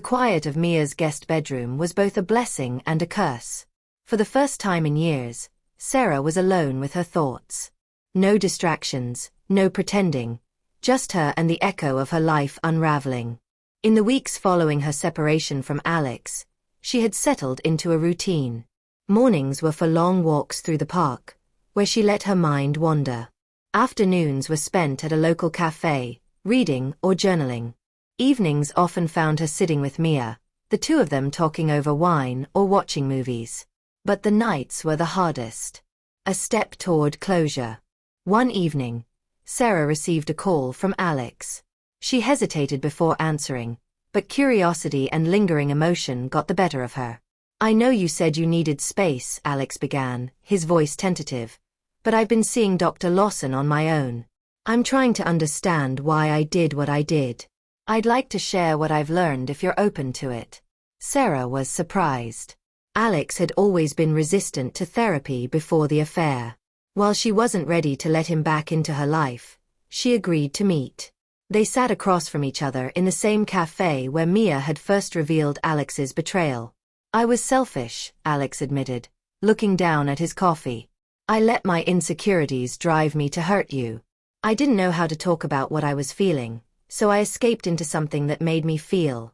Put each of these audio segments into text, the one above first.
quiet of Mia's guest bedroom was both a blessing and a curse. For the first time in years, Sarah was alone with her thoughts. No distractions, no pretending, just her and the echo of her life unraveling. In the weeks following her separation from Alex, she had settled into a routine. Mornings were for long walks through the park, where she let her mind wander. Afternoons were spent at a local cafe, reading or journaling. Evenings often found her sitting with Mia, the two of them talking over wine or watching movies. But the nights were the hardest. A step toward closure. One evening, Sarah received a call from Alex. She hesitated before answering, but curiosity and lingering emotion got the better of her. "I know you said you needed space," Alex began, his voice tentative, "but I've been seeing Dr. Lawson on my own. I'm trying to understand why I did what I did. I'd like to share what I've learned if you're open to it." Sarah was surprised. Alex had always been resistant to therapy before the affair. While she wasn't ready to let him back into her life, she agreed to meet. They sat across from each other in the same cafe where Mia had first revealed Alex's betrayal. "I was selfish," Alex admitted, looking down at his coffee. "I let my insecurities drive me to hurt you. I didn't know how to talk about what I was feeling, so I escaped into something that made me feel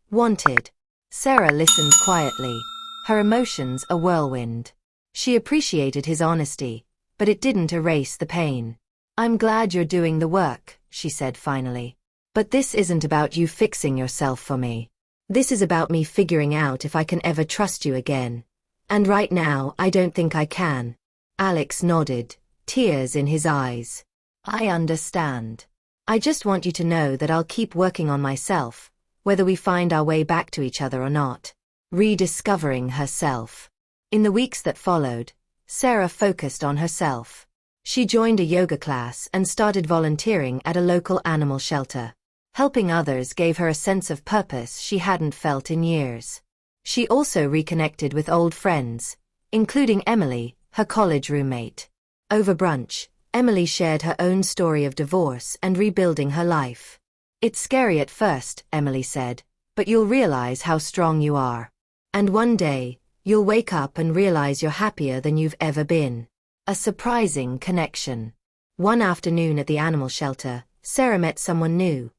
wanted." Sarah listened quietly, her emotions a whirlwind. She appreciated his honesty, but it didn't erase the pain. "I'm glad you're doing the work," she said finally. "But this isn't about you fixing yourself for me. This is about me figuring out if I can ever trust you again. And right now, I don't think I can." Alex nodded, tears in his eyes. "I understand. I just want you to know that I'll keep working on myself, whether we find our way back to each other or not." Rediscovering herself. In the weeks that followed, Sarah focused on herself. She joined a yoga class and started volunteering at a local animal shelter. Helping others gave her a sense of purpose she hadn't felt in years. She also reconnected with old friends, including Emily, her college roommate. Over brunch, Emily shared her own story of divorce and rebuilding her life. "It's scary at first," Emily said, "but you'll realize how strong you are. And one day, you'll wake up and realize you're happier than you've ever been." A surprising connection. One afternoon at the animal shelter, Sarah met someone new.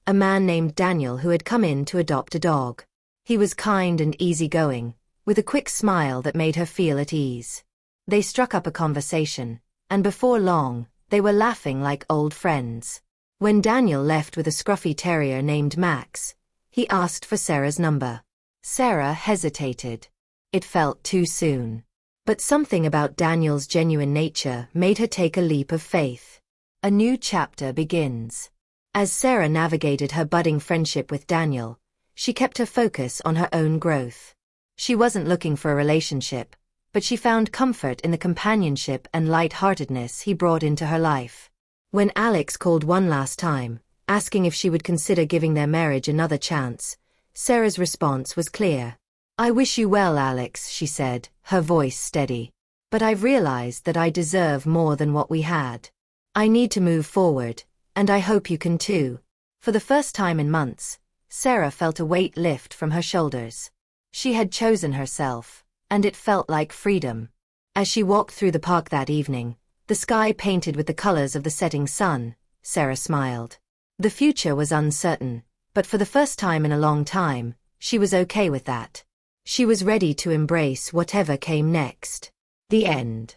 A man named Daniel who had come in to adopt a dog. He was kind and easygoing, with a quick smile that made her feel at ease. They struck up a conversation, and before long, they were laughing like old friends. When Daniel left with a scruffy terrier named Max, he asked for Sarah's number. Sarah hesitated. It felt too soon. But something about Daniel's genuine nature made her take a leap of faith. A new chapter begins. As Sarah navigated her budding friendship with Daniel, she kept her focus on her own growth. She wasn't looking for a relationship, but she found comfort in the companionship and light-heartedness he brought into her life. When Alex called one last time, asking if she would consider giving their marriage another chance, Sarah's response was clear. "I wish you well, Alex," she said, her voice steady. "But I've realized that I deserve more than what we had. I need to move forward, and I hope you can too." For the first time in months, Sarah felt a weight lift from her shoulders. She had chosen herself, and it felt like freedom. As she walked through the park that evening, the sky painted with the colors of the setting sun, Sarah smiled. The future was uncertain, but for the first time in a long time, she was okay with that. She was ready to embrace whatever came next. The end.